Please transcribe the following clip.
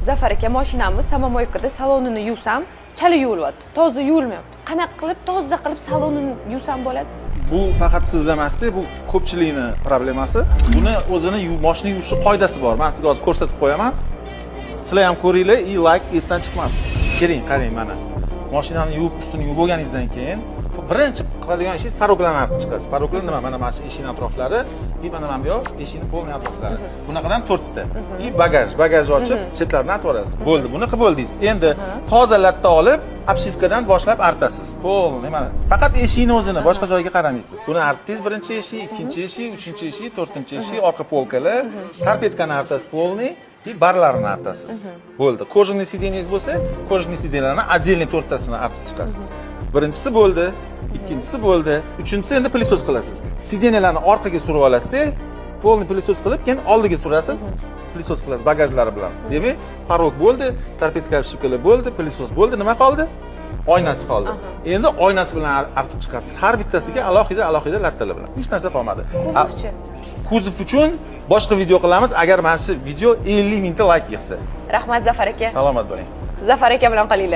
Zafar aka, mashinamiz samomoykada salonini yuvsam, chala yuvilyapti. Toza yuvilmayapti. Qanaqa qilib toza qilib salonini yuvsam bo'ladi? Bu faqat sizda emasda, bu ko'pchilikning problemasi. Buni o'zini mashina yuvishning qoidasi bor. Men sizga hozir ko'rsatib qo'yaman. Sizlar ham ko'ringlar, like esdan chiqmasin. Keling, qarang mana. Mashinani yuvib, ustini yuvib bo'lganingizdan keyin birinchi qiladigan ishingiz paroklarni artib chiqasiz. Paroklar nima? Mana shu eshikning atroflari, mana bu yoq eshikning polni atroflari. Bunaqadan 4 ta. Bagajni ochib, chetlarini artib olasiz. Bo'ldi, buni qilib bo'ldingiz. Endi toza latta olib, obshivkadan boshlab artasiz. Polni mana. Faqat eshikni o'zini, boshqa joyga qaramaysiz. Buni artdingiz, birinchi eshik, ikkinchi eshik, uchinchi eshik, to'rtinchi eshik, orqa polkalar, karpetkani artasiz, polni barlarni artasiz. Bo'ldi. Kojniy sideniyangiz bo'lsa, kojniy sideniyalarni отдельный 4 tasini artib chiqasiz. Birinchisi bo'ldi, ikkinchisi bo'ldi, uchinchisi endi pilisos qilasiz. Sideniyalarni orqaga surib olasiz-da, polni pilisos qilib, keyin oldiga surasiz, pilisos qilasiz bagajlari bilan. Demak, parok bo'ldi, karpetka shikali bo'ldi, pilisos bo'ldi, nima qoldi? Oynasi qoldi. Endi oynasi bilan artib chiqasiz. Har bittasiga alohida lattalar bilan. Hech narsa qolmadi. Kuzovchi. Kuzov uchun boshqa video qilamiz, agar mana shu video 50 mingta like yig'sa. Rahmat Zafar aka. Salomat bo'ling. Zafar aka bilan qolinglar.